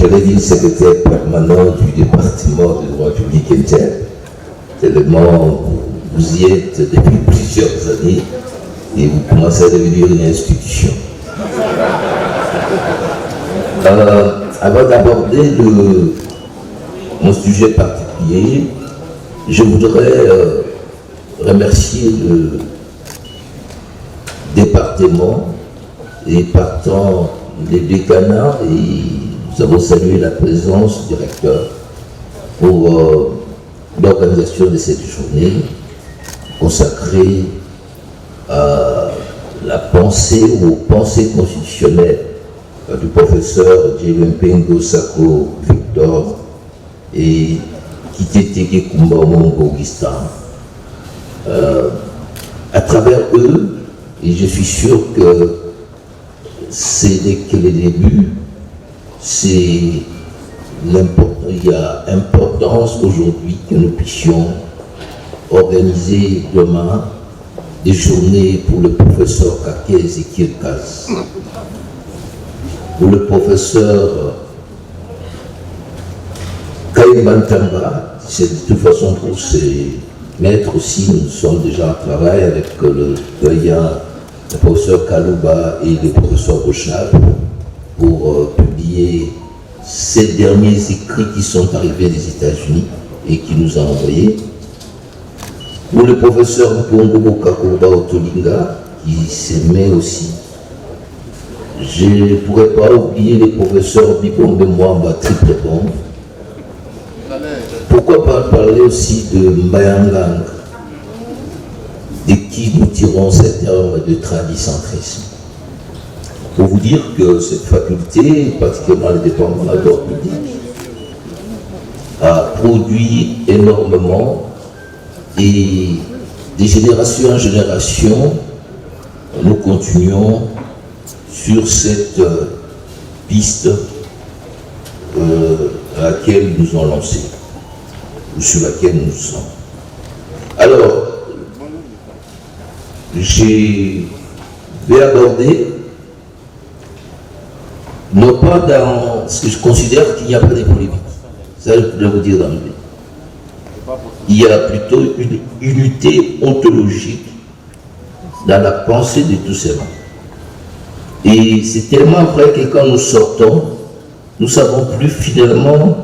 j'allais dire secrétaire permanent du département de droit public interne, tellement vous y êtes depuis plusieurs années et vous commencez à devenir une institution. Avant d'aborder mon sujet particulier, je voudrais remercier le département et partant des décanats, et nous avons salué la présence du recteur pour l'organisation de cette journée consacrée à la pensée ou aux pensées constitutionnelles du professeur Djelempengo Sako Victor et Kiteteke Kumba Omongo Augustin. À travers eux, et je suis sûr que c'est que les débuts, il y a importance aujourd'hui que nous puissions organiser demain des journées pour le professeur Kake Ezekiel Kaz, pour le professeur Kayembantamba. C'est de toute façon pour ces maîtres aussi, nous sommes déjà en travail avec le doyen, le professeur Kalouba et le professeur Rochab pour publier ces derniers écrits qui sont arrivés des États-Unis et qui nous ont envoyés. Pour le professeur Mpongo Kakoba Otolinga, qui s'aimait aussi. Je ne pourrais pas oublier les professeurs Bibombe Mwamba Triple Bombe. Pourquoi pas parler aussi de Mbayangang, de qui nous tirons cette terme de tradicentrisme. Pour vous dire que cette faculté, particulièrement le département de droit public, a produit énormément et de génération en génération, nous continuons sur cette piste à laquelle nous ont lancé, ou sur laquelle nous sommes. Alors, je vais aborder, non pas dans ce que je considère qu'il n'y a pas de polémique, ça je peux vous dire d'emblée. Il y a plutôt une unité ontologique dans la pensée de tous ces gens. Et c'est tellement vrai que quand nous sortons, nous savons plus finalement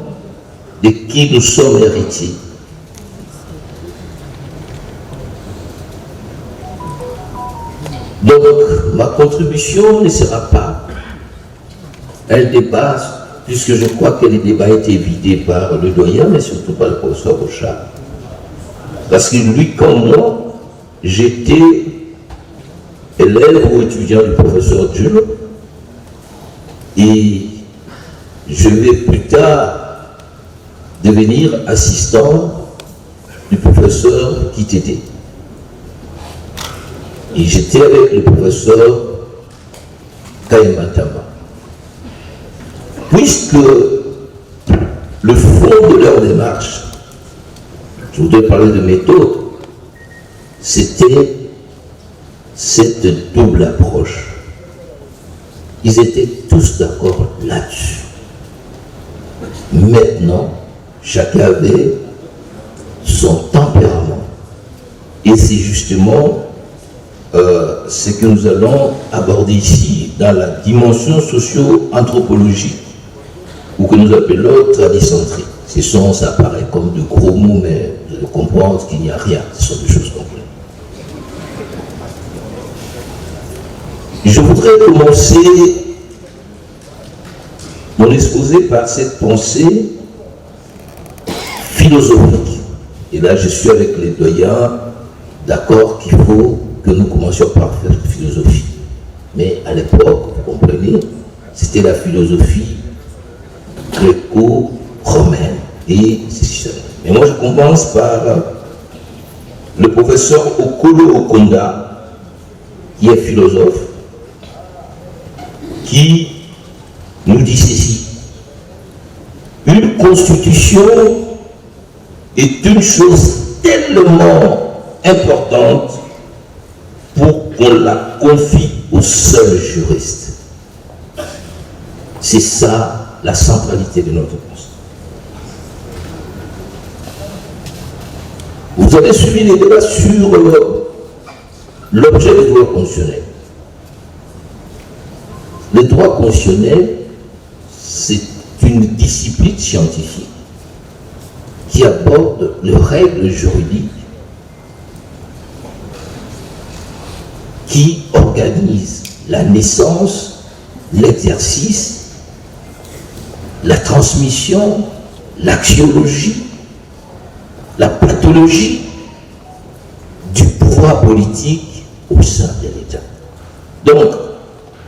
de qui nous sommes héritiers. Donc, ma contribution ne sera pas un débat, puisque je crois que le débat a été vidé par le doyen, mais surtout par le professeur Rochard. Parce que lui, comme moi, j'étais élève ou étudiant du professeur Dieu, et je vais plus tard devenir assistant du professeur Kitete. Et j'étais avec le professeur Kayembantamba. Puisque le fond de leur démarche, je voudrais parler de méthode, c'était cette double approche. Ils étaient tous d'accord là-dessus. Maintenant, chacun avait son tempérament. Et c'est justement ce que nous allons aborder ici dans la dimension socio-anthropologique, ou que nous appelons tradicentrique. Ça paraît comme de gros mots, mais vous allez comprendre qu'il n'y a rien. Ce sont des choses complètes. Je voudrais commencer mon exposé par cette pensée philosophique. Et là, je suis avec les doyens d'accord qu'il faut que nous commencions par faire philosophie. Mais à l'époque, vous comprenez, c'était la philosophie gréco-romaine. Et c'est ça. Mais moi, je commence par le professeur Okolo Okonda, qui est philosophe, qui nous dit ceci. Une constitution est une chose tellement importante pour qu'on la confie au seul juriste. C'est ça la centralité de notre Constitution. Vous avez suivi les débats sur l'objet du droit constitutionnel. Le droit constitutionnel, c'est une discipline scientifique qui aborde les règles juridiques qui organisent la naissance, l'exercice, la transmission, l'axiologie, la pathologie du pouvoir politique au sein de l'État. Donc,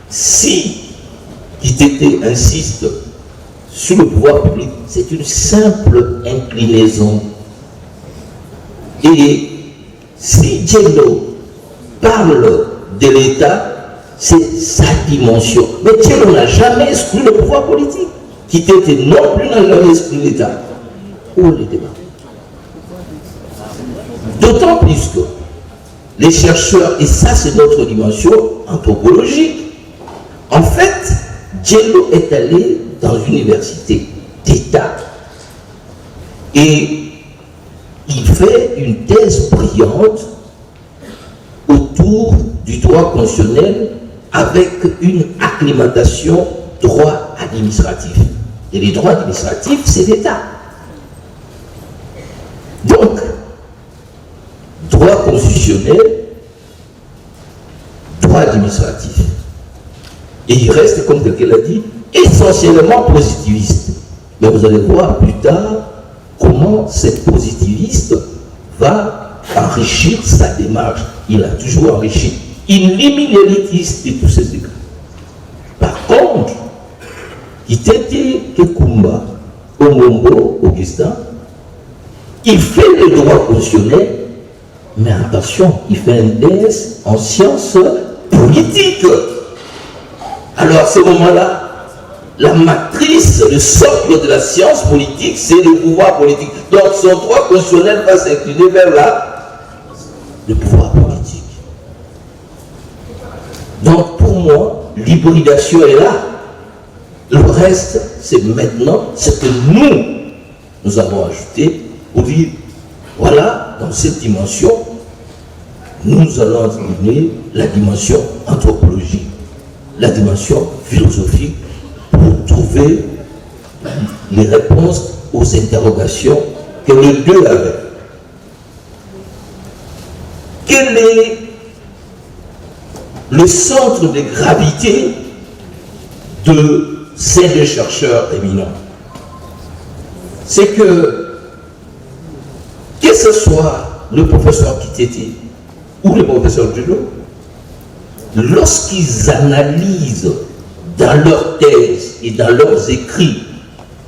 si l'ITT insiste sur le pouvoir public, c'est une simple inclinaison. Et si Diallo parle de l'État, c'est sa dimension. Mais Diallo n'a jamais exclu le pouvoir politique. Kitete non plus n'a jamais exclu l'État. Où est le débat? D'autant plus que les chercheurs, et ça c'est notre dimension anthropologique, en fait, Diallo est allé dans une université d'État et il fait une thèse brillante autour du droit constitutionnel avec une acclimatation droit administratif. Et les droits administratifs, c'est l'État. Donc, droit constitutionnel, droit administratif. Et il reste, comme quelqu'un l'a dit, essentiellement positiviste. Mais vous allez voir plus tard comment cette positiviste va enrichir sa démarche. Il a toujours enrichi. Il élimine l'élitiste de tous ces écrits. Par contre, Kitete Kekumba, Omombo, Augustin, il fait le droit constitutionnel, mais attention, il fait un DS en sciences politiques. Alors à ce moment-là, la matrice, le socle de la science politique, c'est le pouvoir politique. Donc son droit constitutionnel va s'incliner vers le pouvoir politique. Donc pour moi, l'hybridation est là. Le reste, c'est maintenant ce que nous avons ajouté pour dire, voilà, dans cette dimension, nous allons incliner la dimension anthropologique, la dimension philosophique, pour trouver les réponses aux interrogations que les deux avaient. Quel est le centre de gravité de ces deux chercheurs éminents? C'est que ce soit le professeur Kitete ou le professeur Diallo, lorsqu'ils analysent dans leurs thèses et dans leurs écrits,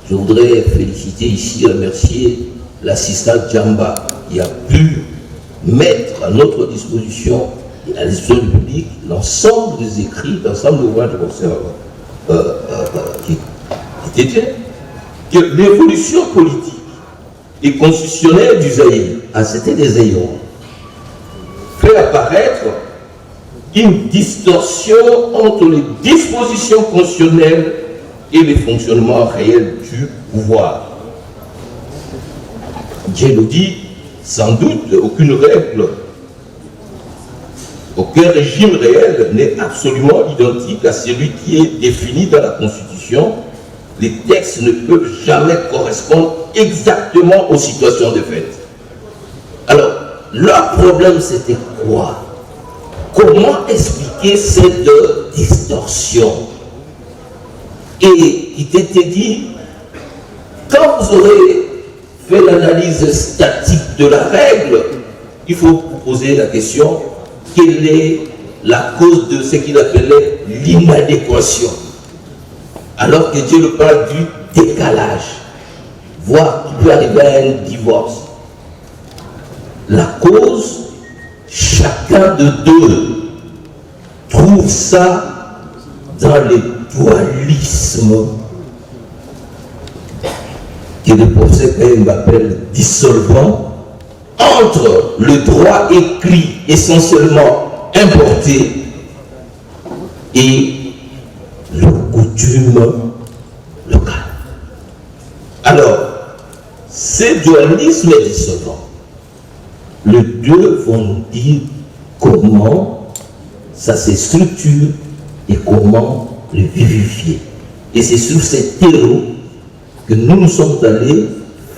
je voudrais féliciter ici et remercier l'assistant Djamba qui a pu mettre à notre disposition et à la disposition du public l'ensemble des écrits, l'ensemble des ouvrages du professeur Kitete, que l'évolution politique et constitutionnelle du Zaïre, c'était des Zaïrois, fait apparaître une distorsion entre les dispositions constitutionnelles et les fonctionnements réels du pouvoir. Diallo dit, sans doute, aucune règle, aucun régime réel n'est absolument identique à celui qui est défini dans la Constitution. Les textes ne peuvent jamais correspondre exactement aux situations de fait. Alors, leur problème, c'était quoi? Comment expliquer cette distorsion? Et il t'était dit, quand vous aurez fait l'analyse statique de la règle, il faut vous poser la question, quelle est la cause de ce qu'il appelait l'inadéquation? Alors que Dieu parle du décalage, voire il peut arriver à un divorce. La cause, chacun de deux trouve ça dans les dualismes que le professeur Kayemba appelle dissolvant entre le droit écrit essentiellement importé et le coutume locale. Ce dualisme est décevant. Les deux vont nous dire comment ça se structure et comment le vivifier. Et c'est sur ces terreaux que nous sommes allés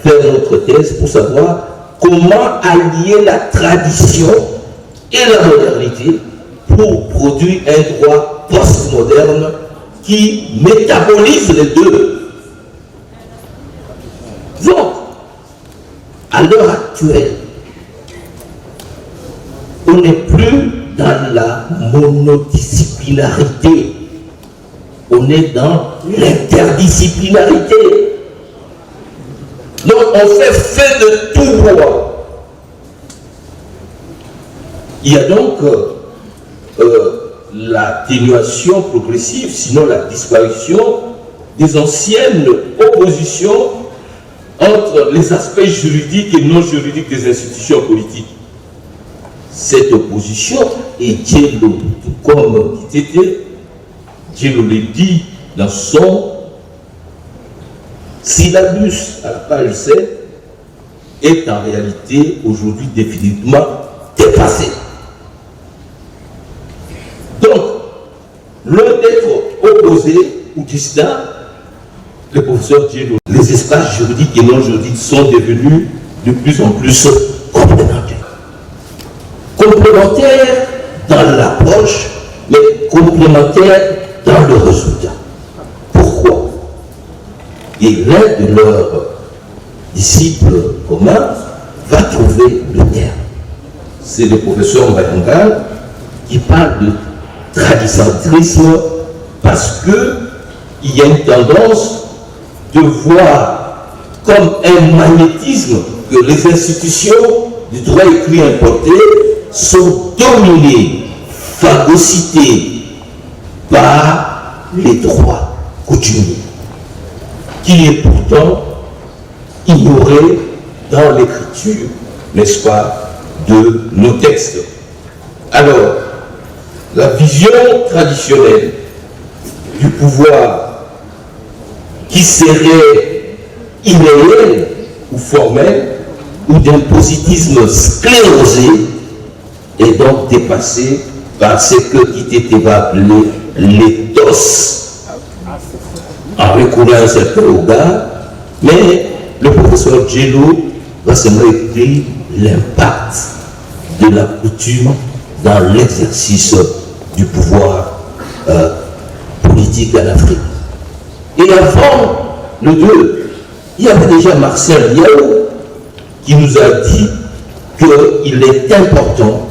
faire notre thèse pour savoir comment allier la tradition et la modernité pour produire un droit postmoderne qui métabolise les deux. Donc, à l'heure actuelle, on n'est plus dans la monodisciplinarité, on est dans l'interdisciplinarité. Donc on fait de tout droit. Il y a donc l'atténuation progressive, sinon la disparition des anciennes oppositions entre les aspects juridiques et non juridiques des institutions politiques. Cette opposition, et Diallo, tout comme Kitete, Diallo le dit dans son syllabus à la page 7, est en réalité aujourd'hui définitivement dépassée. Donc, loin d'être opposé ou distant, le professeur Diallo, les espaces juridiques et non juridiques sont devenus de plus en plus complémentaires. Complémentaires dans l'approche, mais complémentaires dans le résultat. Pourquoi? Et l'un de leurs disciples communs va trouver le terme. C'est le professeur Mbayangal qui parle de tradicentrisme parce qu'il y a une tendance de voir comme un magnétisme que les institutions du droit écrit importé sont dominées, phagocytées par les droits coutumiers, qui est pourtant ignoré dans l'écriture, n'est-ce pas, de nos textes. Alors, la vision traditionnelle du pouvoir qui serait irréel ou formel ou d'un positivisme sclérosé est donc dépassée par ce que Kitete va appeler l'éthos en recourant à un certain regard, mais le professeur Diallo va seulement écrire l'impact de la coutume dans l'exercice du pouvoir politique en Afrique. Et avant le 2, il y avait déjà Marcel Yao qui nous a dit qu'il est important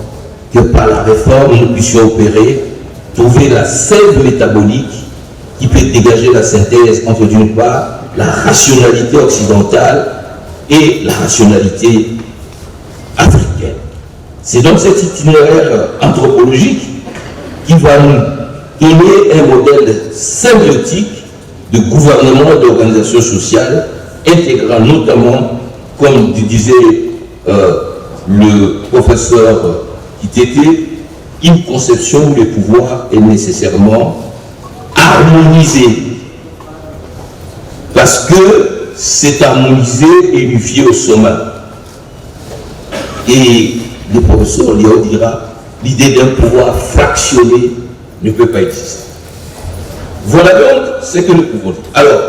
que par la réforme nous puissions opérer, trouver la sève métabolique qui peut dégager la synthèse entre d'une part la rationalité occidentale et la rationalité africaine. C'est donc cet itinéraire anthropologique qui va nous donner un modèle symbiotique de gouvernement et d'organisation sociale, intégrant notamment, comme disait le professeur Kitete, une conception où le pouvoir est nécessairement harmonisé. Parce que c'est harmonisé et unifié au sommet. Et le professeur Léo dira, l'idée d'un pouvoir fractionné ne peut pas exister. Voilà donc ce que nous pouvons dire. Alors,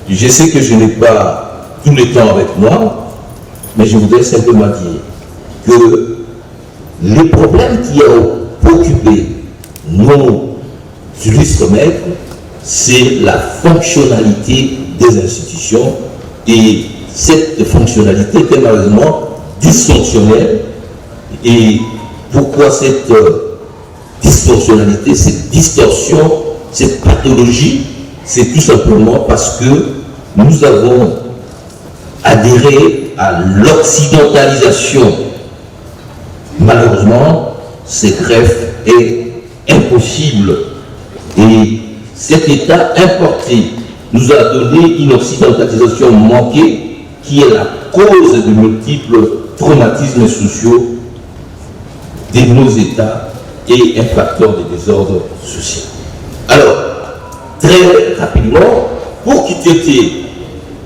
je sais que je n'ai pas tout le temps avec moi, mais je voudrais simplement dire que le problème qui a occupé nos juristes maîtres, c'est la fonctionnalité des institutions, et cette fonctionnalité est malheureusement dysfonctionnelle. Et pourquoi cette dysfonctionnalité, cette distorsion, cette pathologie? C'est tout simplement parce que nous avons adhéré à l'occidentalisation. Malheureusement, ce greffe est impossible. Et cet état importé nous a donné une occidentalisation manquée qui est la cause de multiples traumatismes sociaux de nos États et un facteur de désordre social. Alors, très rapidement, pour Kitete,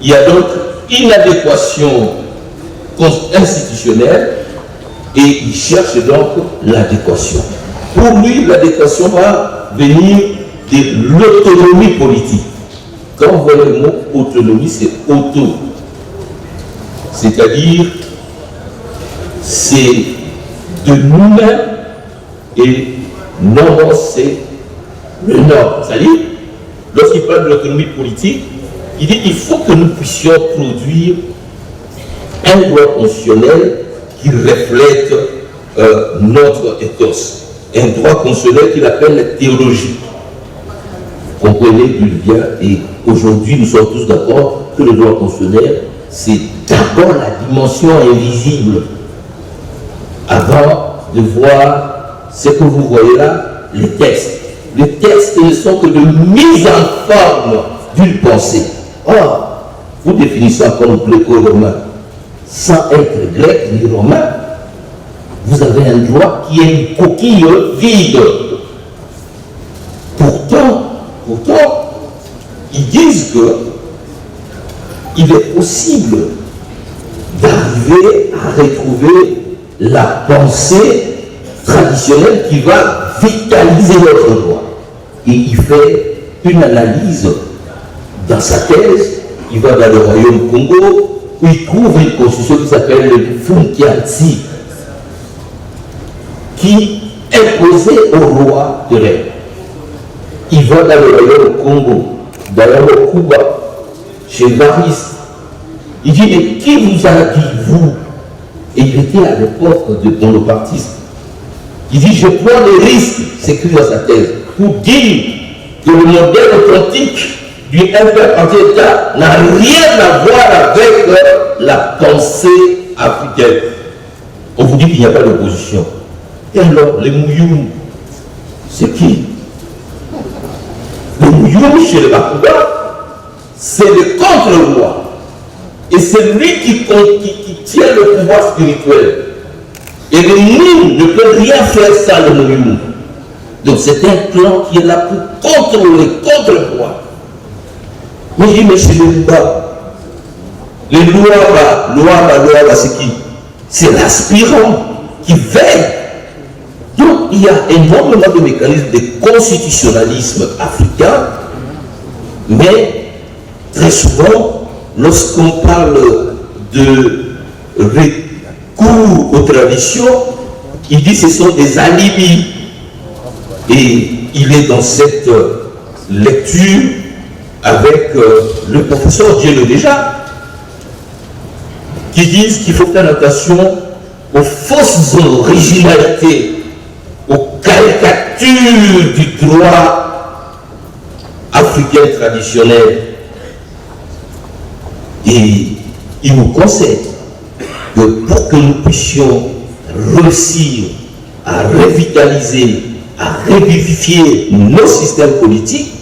il y a donc inadéquation institutionnelle et il cherche donc l'adéquation. Pour lui, l'adéquation va venir de l'autonomie politique. Quand vous voyez le mot autonomie, c'est auto. C'est-à-dire, c'est de nous-mêmes et non, c'est le Nord. C'est-à-dire, lorsqu'il parle de l'autonomie politique, il dit qu'il faut que nous puissions produire un droit constitutionnel qui reflète notre ethos. Un droit constitutionnel qu'il appelle la théologie. Comprenez d'où il vient, et aujourd'hui nous sommes tous d'accord que le droit constitutionnel, c'est d'abord la dimension invisible avant de voir ce que vous voyez là, les textes. Les textes ne sont que de mise en forme d'une pensée. Or, vous définissez comme gréco-romain, sans être grec ni romain, vous avez un droit qui est une coquille vide. Pourtant, ils disent qu'il est possible d'arriver à retrouver la pensée traditionnelle qui va vitaliser notre droit. Et il fait une analyse dans sa thèse. Il va dans le royaume Congo où il trouve une constitution qui s'appelle le Funkiansi, qui imposait au roi de règne. Il va dans le royaume Congo, dans le Cuba, chez Maris. Il dit, mais qui vous a dit, vous? Et il était à l'époque de bonapartisme. Il dit, je prends les risques, c'est écrit dans sa thèse, pour dire que le modèle authentique du impère-État n'a rien à voir avec la pensée africaine. On vous dit qu'il n'y a pas d'opposition. Et alors, les Mouyoum, c'est qui? Le Mouyoum chez le Bakuba, c'est le contre-roi. Et c'est lui qui tient le pouvoir spirituel. Et le Mouyoum ne peut rien faire sans le Mouyoum. Donc c'est un clan qui est là pour contrôler, contre le roi. Mais il dit, mais chez les Louaba, c'est qui? C'est l'aspirant qui veille. Donc il y a énormément de mécanismes de constitutionnalisme africain, mais très souvent, lorsqu'on parle de recours aux traditions, il dit que ce sont des alibis. Et il est dans cette lecture avec le professeur Dieu déjà, qui disent qu'il faut faire attention aux fausses originalités, aux caricatures du droit africain traditionnel. Et il nous conseille que pour que nous puissions réussir à revitaliser, à revivifier nos systèmes politiques,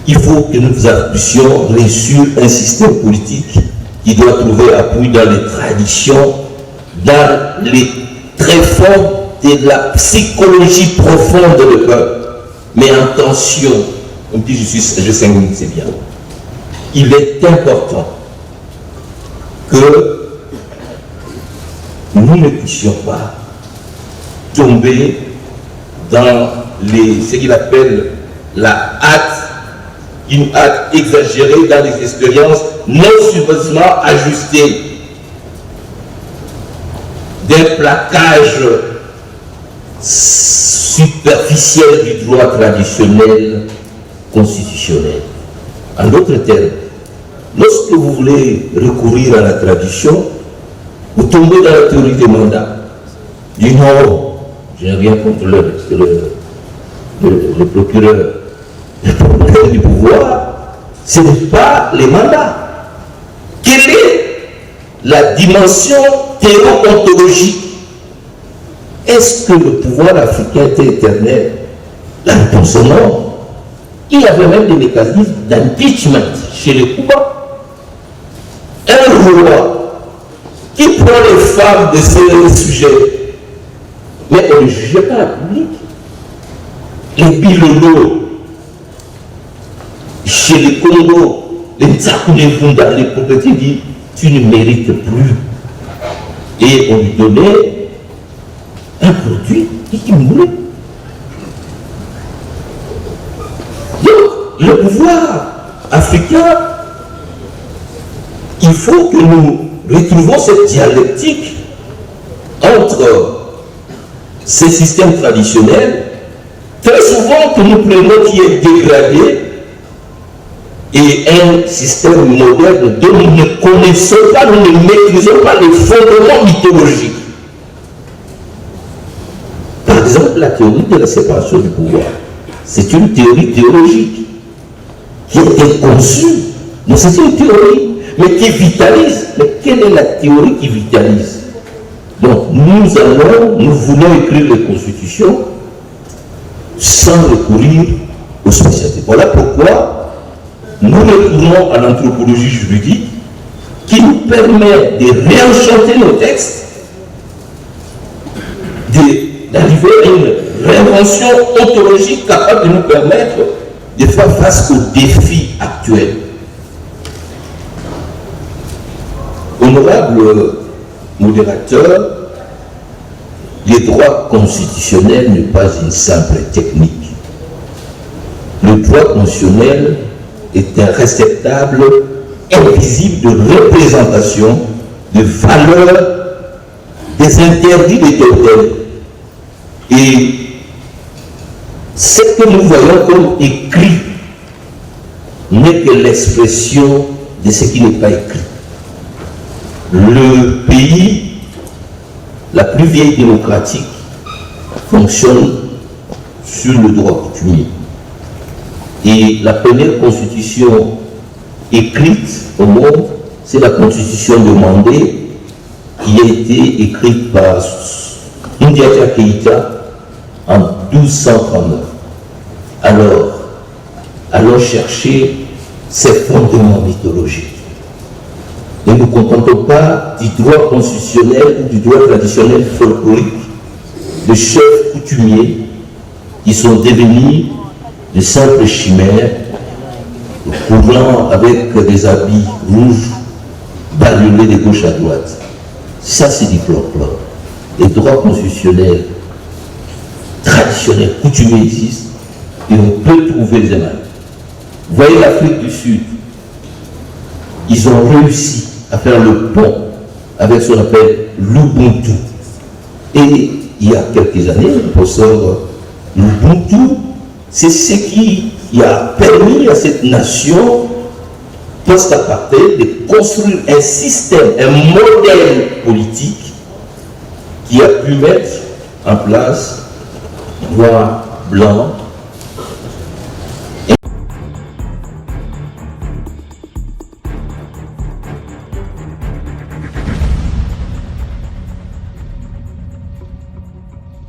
il faut que nous puissions réussir un système politique qui doit trouver appui dans les traditions, dans les tréfonds de la psychologie profonde du peuple. Mais attention, on dit je singulier, c'est bien. Il est important que nous ne puissions pas tomber dans ce qu'il appelle la hâte, une hâte exagérée dans les expériences non suffisamment ajustées, d'un plaquage superficiel du droit traditionnel constitutionnel. En d'autres termes, lorsque vous voulez recourir à la tradition, vous tombez dans la théorie des mandats. Du non, je n'ai rien contre le procureur. Le problème du pouvoir, ce n'est pas les mandats. Quelle est la dimension théo-ontologique? Est-ce que le pouvoir africain était éternel? La réponse est non. Il y avait même des mécanismes d'impeachment chez les Cubains. Un roi qui prend les femmes de ces sujets, mais on ne jugeait pas la public. Les bilolos chez les Congo, les Tsakounevou dans les propriétés dit tu ne mérites plus. Et on lui donnait un produit qui voulait. Donc, le pouvoir africain, il faut que nous retrouvons cette dialectique entre ces systèmes traditionnels, très souvent que nous prenons qui est dégradé, et un système moderne dont nous ne connaissons pas, nous ne maîtrisons pas les fondements mythologiques. Par exemple, la théorie de la séparation du pouvoir, c'est une théorie théologique qui a été conçue, mais c'est une théorie, mais qui vitalise. Mais quelle est la théorie qui vitalise? Donc, nous voulons écrire les constitutions sans recourir aux spécialités. Voilà pourquoi nous retournons à l'anthropologie juridique qui nous permet de réenchanter nos textes, d'arriver à une réinvention ontologique capable de nous permettre de faire face aux défis actuels. Honorable modérateur, les droits constitutionnels n'est pas une simple technique. Le droit constitutionnel est un réceptacle invisible de représentation, de valeurs, des interdits des totems. Et ce que nous voyons comme écrit n'est que l'expression de ce qui n'est pas écrit. Le pays, la plus vieille démocratique, fonctionne sur le droit coutumier. Et la première constitution écrite au monde, c'est la constitution de Mandé, qui a été écrite par Ndiaye Keïta en 1239. Alors, allons chercher ces fondements mythologiques. Ne nous contentons pas du droit constitutionnel ou du droit traditionnel folklorique de chefs coutumiers qui sont devenus de simples chimères, courant avec des habits rouges, bariolés de gauche à droite. Ça, c'est du folklore. Les droits constitutionnels, traditionnels, coutumiers existent et on peut trouver des éléments. Vous voyez l'Afrique du Sud, ils ont réussi à faire le pont avec ce qu'on appelle l'Ubuntu. Et il y a quelques années, le professeur, l'Ubuntu, c'est ce qui a permis à cette nation post-apartheid de construire un système, un modèle politique qui a pu mettre en place noir, blanc,